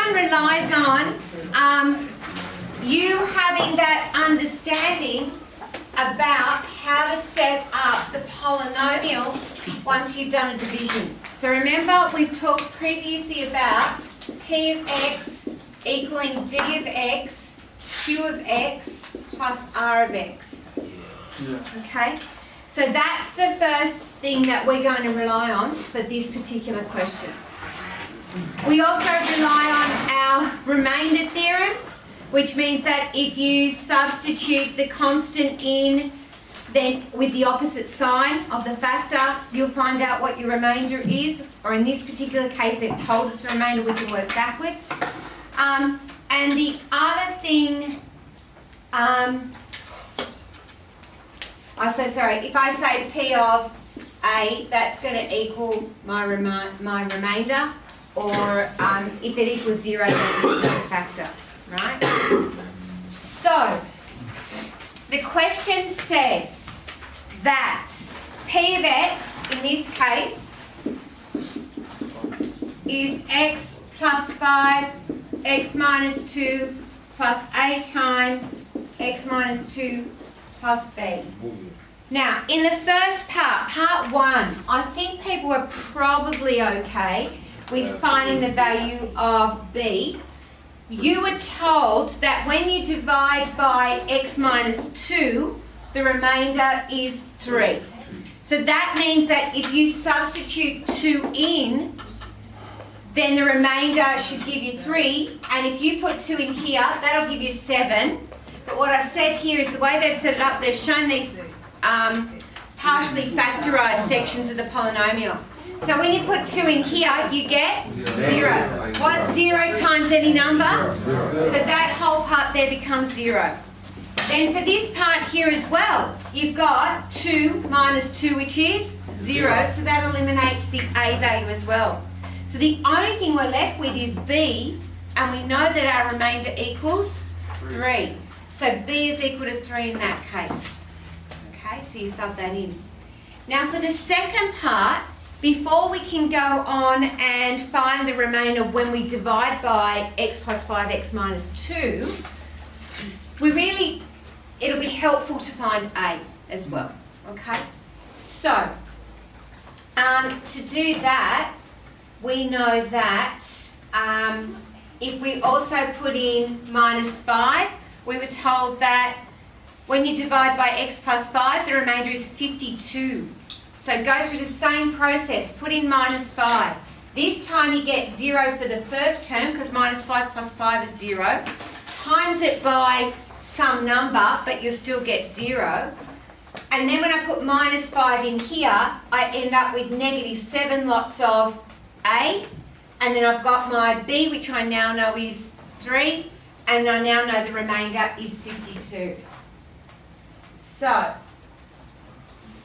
one relies on you having that understanding about how to set up the polynomial once you've done a division. So remember, we've talked previously about P of x equaling D of x, Q of x plus R of x. Yeah. Okay? So that's the first thing that we're going to rely on for this particular question. We also rely on our remainder theorems, which means that if you substitute the constant in then with the opposite sign of the factor, you'll find out what your remainder is, or in this particular case they've told us the remainder, we can work backwards. And the other thing, if I say P of A, that's going to equal my remainder, or if it equals 0, then it's a factor, right? So, the question says that P of x, in this case, is x plus 5, x minus 2, plus A times x minus 2 plus B. Now, in the first part, part 1, I think people were probably okay with finding the value of B. You were told that when you divide by x minus 2, the remainder is 3. So that means that if you substitute 2 in, then the remainder should give you 3. And if you put 2 in here, that'll give you 7. But what I've said here is the way they've set it up, they've shown these partially factorised sections of the polynomial. So when you put 2 in here, you get 0. What's 0 times any number? So that whole part there becomes 0. Then for this part here as well, you've got 2 minus 2, which is 0. So that eliminates the A value as well. So the only thing we're left with is B, and we know that our remainder equals 3. So B is equal to 3 in that case. Okay, so you sub that in. Now for the second part, before we can go on and find the remainder when we divide by x plus 5, x minus 2, it'll be helpful to find A as well, okay? So, to do that, we know that if we also put in minus 5, we were told that when you divide by x plus 5, the remainder is 52. So go through the same process, put in minus 5. This time you get 0 for the first term, because minus 5 plus 5 is 0. Times it by some number, but you'll still get 0. And then when I put minus 5 in here, I end up with negative 7 lots of A. And then I've got my B, which I now know is 3. And I now know the remainder is 52. So,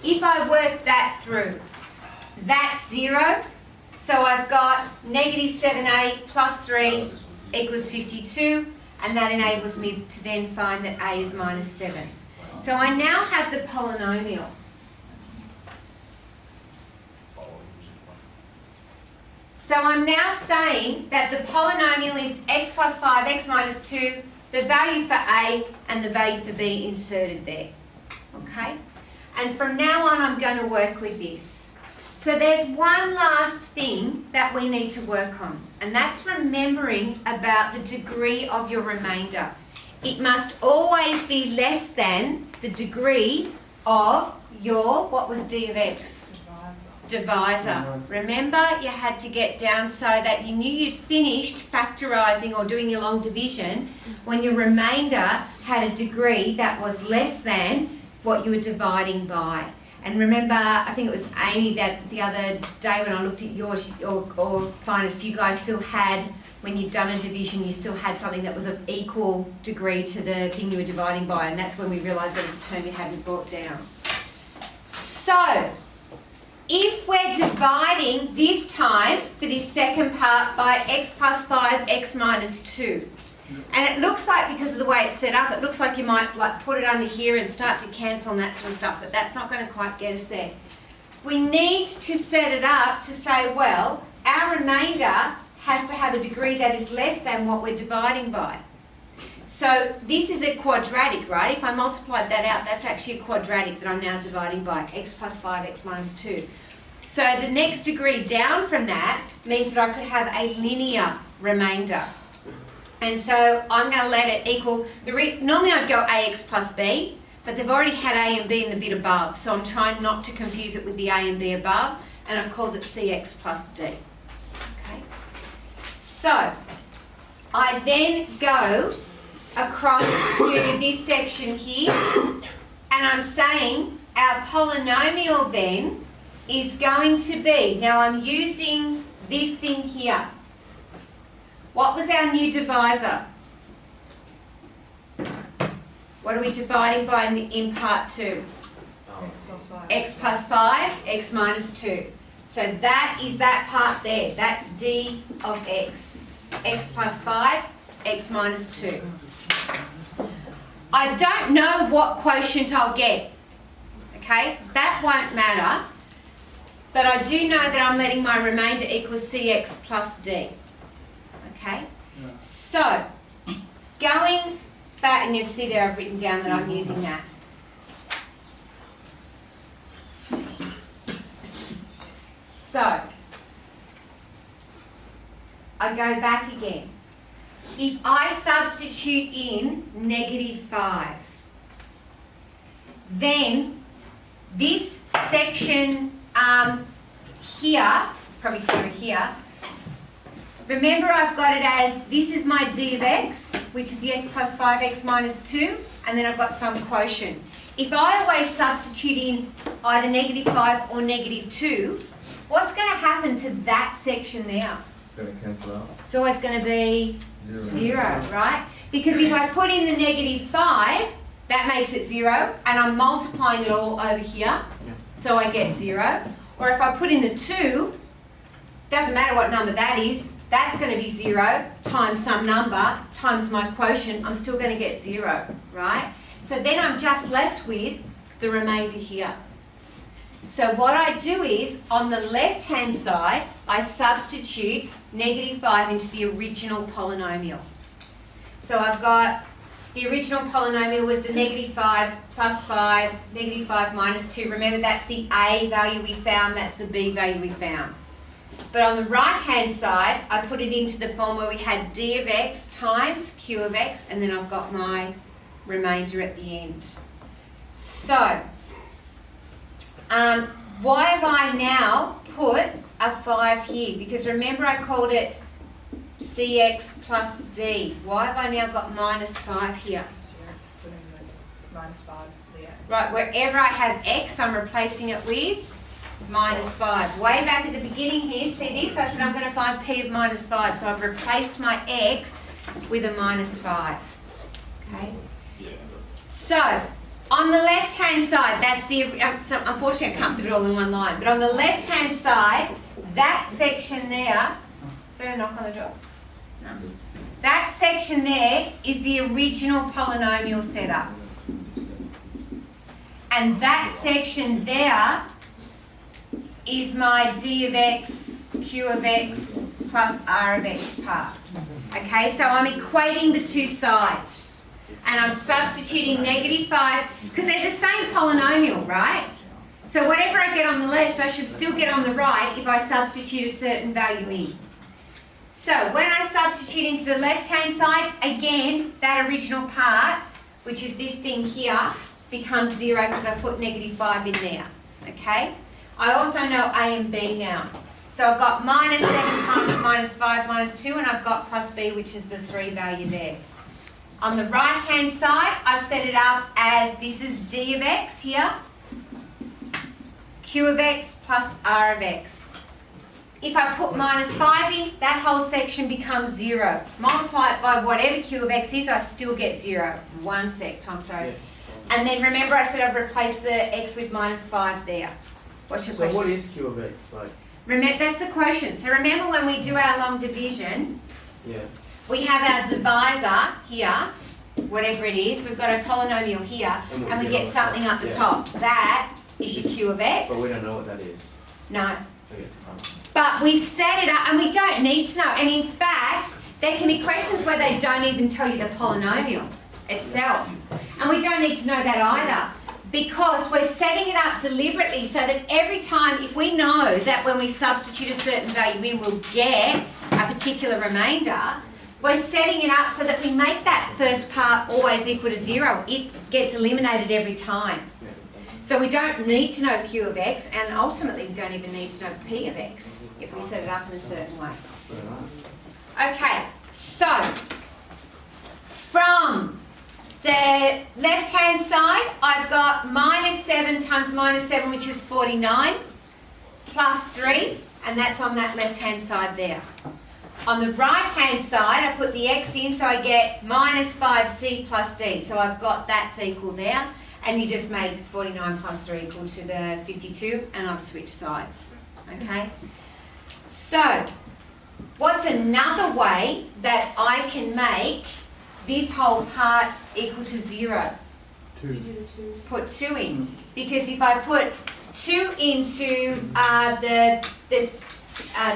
if I work that through, that's 0. So I've got negative 7A plus 3 equals 52. And that enables me to then find that A is minus 7. So I now have the polynomial. So I'm now saying that the polynomial is x plus 5, x minus 2, the value for A and the value for B inserted there. Okay? And from now on I'm going to work with this. So there's one last thing that we need to work on, and that's remembering about the degree of your remainder. It must always be less than the degree of your, what was D of x? Divisor. Remember, you had to get down so that you knew you'd finished factorising or doing your long division when your remainder had a degree that was less than what you were dividing by. And remember, I think it was Amy that the other day when I looked at yours, or finest, you guys still had, when you'd done a division, you still had something that was of equal degree to the thing you were dividing by, and that's when we realised that was a term you hadn't brought down. So, if we're dividing this time, for this second part, by x plus 5, x minus 2, and it looks like, because of the way it's set up, it looks like you might put it under here and start to cancel and that sort of stuff, but that's not going to quite get us there. We need to set it up to say, well, our remainder has to have a degree that is less than what we're dividing by. So this is a quadratic, right? If I multiplied that out, that's actually a quadratic that I'm now dividing by, x plus 5, x minus 2. So the next degree down from that means that I could have a linear remainder. And so I'm going to let it equal, normally I'd go ax plus b, but they've already had a and b in the bit above, so I'm trying not to confuse it with the a and b above, and I've called it cx plus d. Okay. So I then go across to this section here, and I'm saying our polynomial then is going to be, now I'm using this thing here. What was our new divisor? What are we dividing by in part 2? X plus 5. X plus 5, x minus 2. So that is that part there. That's d of x. X plus 5, x minus 2. I don't know what quotient I'll get. Okay, that won't matter. But I do know that I'm letting my remainder equal cx plus d. Okay? Yeah. So, going back, and you'll see there I've written down that I'm using that. So, I go back again. If I substitute in -5, then this section here, it's probably clearer here, remember I've got it as, this is my d of x, which is the x plus 5, x minus 2, and then I've got some quotient. If I always substitute in either -5 or -2, what's going to happen to that section there? Going to cancel out. It's always going to be 0. 0, right? Because if I put in the -5, that makes it 0, and I'm multiplying it all over here, so I get 0. Or if I put in the 2, doesn't matter what number that is, that's going to be 0 times some number times my quotient, I'm still going to get 0, right? So then I'm just left with the remainder here. So what I do is, on the left-hand side, I substitute -5 into the original polynomial. So I've got, the original polynomial was the -5 plus 5, -5 minus 2. Remember, that's the a value we found, that's the b value we found. But on the right-hand side, I put it into the form where we had d of x times q of x, and then I've got my remainder at the end. So, why have I now put a 5 here? Because remember I called it cx plus d. Why have I now got -5 here? So you have to put in the -5 there. Right, wherever I have x, I'm replacing it with -5. Way back at the beginning here, see this? I said I'm going to find p of -5. So I've replaced my x with a -5. Okay? So, on the left-hand side, that's the, so unfortunately I can't fit it all in one line, but on the left-hand side, that section there, is there a knock on the door? No. That section there is the original polynomial setup. And that section there is my d of x, q of x, plus r of x part. Okay, so I'm equating the two sides. And I'm substituting -5, because they're the same polynomial, right? So whatever I get on the left, I should still get on the right if I substitute a certain value in. So when I substitute into the left-hand side, again, that original part, which is this thing here, becomes 0 because I put -5 in there, okay? I also know a and b now. So I've got -7 times -5 minus 2, and I've got plus b, which is the 3 value there. On the right-hand side, I've set it up as, this is d of x here, q of x plus r of x. If I put -5 in, that whole section becomes 0. Multiply it by whatever q of x is, I still get 0. 1 sec, Tom, sorry. And then remember I said I've replaced the x with -5 there. What's your question? So what is q of x? Like, Remember, that's the quotient. So remember when we do our long division, yeah. we have our divisor here, whatever it is, we've got a polynomial here, and we get something up the top. That is your q of x. But we don't know what that is. No. But we've set it up and we don't need to know. And in fact, there can be questions where they don't even tell you the polynomial itself. And we don't need to know that either, because we're setting it up deliberately so that every time, if we know that when we substitute a certain value in, we'll get a particular remainder, we're setting it up so that we make that first part always equal to 0. It gets eliminated every time. So we don't need to know Q of X, and ultimately we don't even need to know P of X if we set it up in a certain way. Okay, so from the left-hand side, I've got minus 7 times minus 7, which is 49, plus 3, and that's on that left-hand side there. On the right-hand side, I put the X in, so I get minus 5C plus D. So I've got that's equal there. And you just make 49 plus 3 equal to the 52, and I've switched sides, okay? So, what's another way that I can make this whole part equal to 0? Put 2 in. Because if I put 2 into the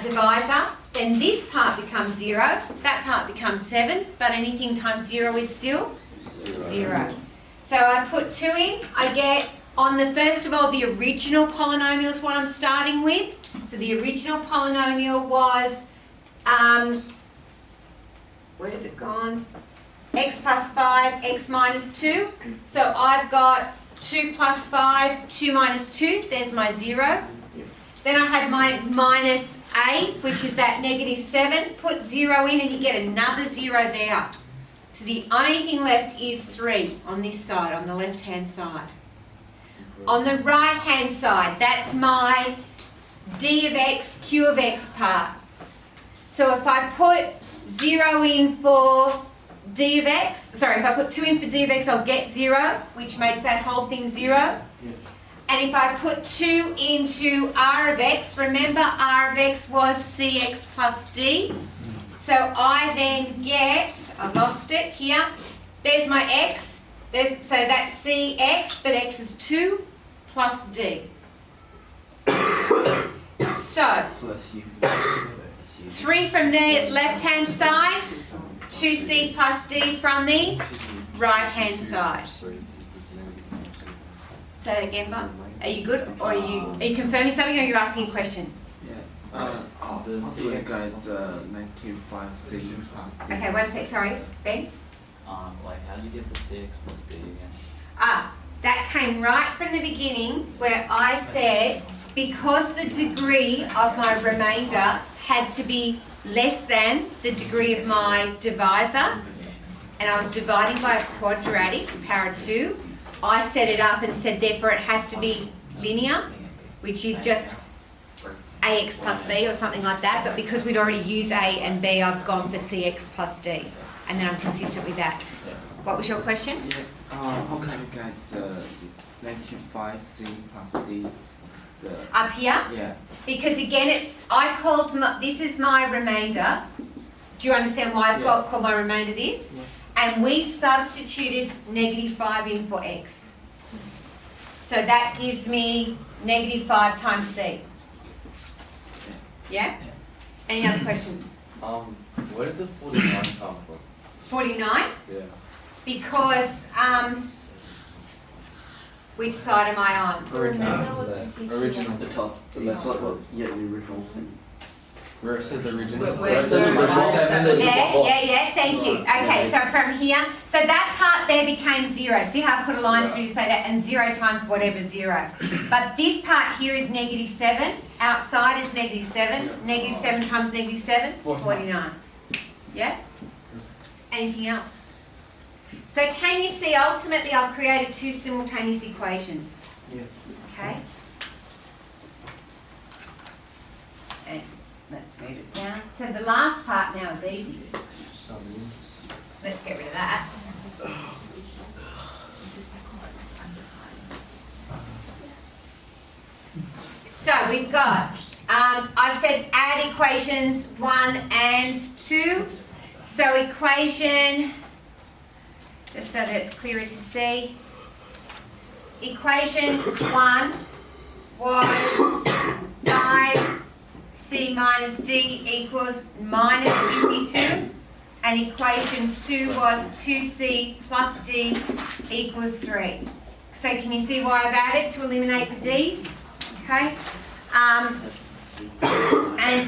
divisor, then this part becomes 0, that part becomes 7, but anything times 0 is still 0. So I put 2 in, I get, on the first of all, the original polynomial is what I'm starting with. So the original polynomial was, where has it gone? X plus 5, X minus 2. So I've got 2 plus 5, 2 minus 2, there's my 0. Then I had my minus A, which is that negative 7. Put 0 in and you get another 0 there. So the only thing left is 3 on this side, on the left-hand side. On the right-hand side, that's my D of X, Q of X part. So if I put 0 in for D of X, sorry, if I put 2 in for D of X, I'll get 0, which makes that whole thing 0. And if I put 2 into R of X, remember R of X was CX plus D. So I then get, I've lost it here, there's my X, so that's CX, but X is 2 plus D. So, 3 from the left-hand side, 2C plus D from the right-hand side. Say that again, Bob. Are you good, or are you confirming something, or are you asking a question? The CX is 95C plus D. Okay, 1 sec, sorry, Ben? Like, how do you get the CX plus D again? That came right from the beginning where I said because the degree of my remainder had to be less than the degree of my divisor, and I was dividing by a quadratic, power of 2, I set it up and said therefore it has to be linear, which is just AX plus B or something like that, but because we'd already used A and B, I've gone for CX plus D, and then I'm consistent with that. What was your question? Yeah. How can you get negative 5C plus D? Up here? Yeah. Because again, this is my remainder. Do you understand why I've called my remainder this? Yeah. And we substituted negative 5 in for X. So that gives me negative 5 times C. Yeah? Any other questions? Where did the 49 come from? 49? Yeah. Because, which side am I on? Original. Original. The top. The left. Yeah, the original thing. Where it says original. Where it says original. Yeah, thank you. Okay, so from here, so that part there became 0. See how I put a line through to say that, and 0 times whatever 0. But this part here is negative 7. Outside is negative 7. Negative 7 times negative 7, 49. Yeah? Anything else? So can you see ultimately I've created 2 simultaneous equations? Yeah. Okay? And let's move it down. So the last part now is easy. Let's get rid of that. So we've got, I've said add equations 1 and 2. So equation, just so that it's clearer to see, equation 1 was 5 C minus D equals minus 52. And equation 2 was 2C plus D equals 3. So can you see why I've added to eliminate the D's? Okay. And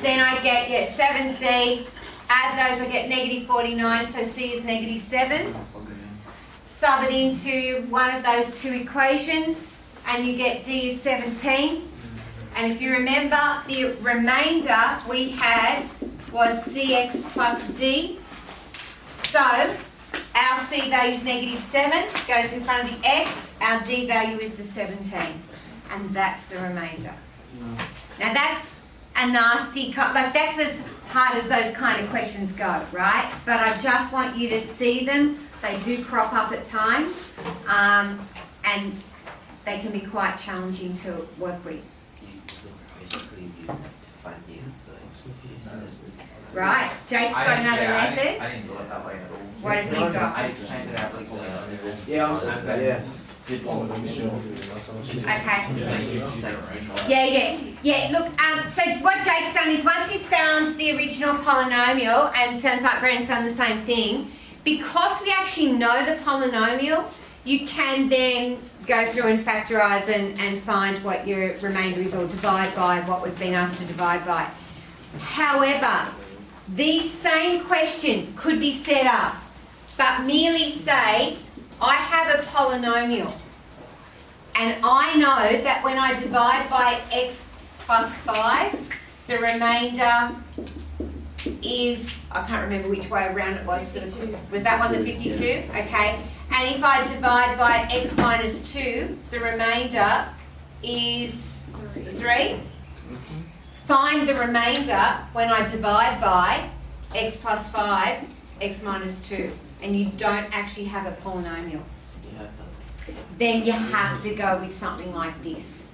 then I get 7C. Add those, I get negative 49, so C is negative 7. Sub it into one of those two equations, and you get D is 17. And if you remember, the remainder we had was CX plus D. So our C value is negative 7, goes in front of the X, our D value is the 17. And that's the remainder. Now that's a nasty, like that's as hard as those kind of questions go, right? But I just want you to see them. They do crop up at times, and they can be quite challenging to work with. Basically use that to find the answer. Right, Jake's got another method. I didn't do it that way at all. What have you got? I explained it as like Yeah. Look, so what Jake's done is once he's found the original polynomial, and sounds like Brandon's done the same thing, because we actually know the polynomial, you can then go through and factorise and find what your remainder is, or divide by what we've been asked to divide by. However, the same question could be set up, but merely say, I have a polynomial, and I know that when I divide by x plus 5, the remainder is, I can't remember which way around it was. Was that one the 52? Okay. And if I divide by x minus 2, the remainder is 3. Find the remainder when I divide by x plus 5, x minus 2. And you don't actually have a polynomial. You have to. Then you have to go with something like this.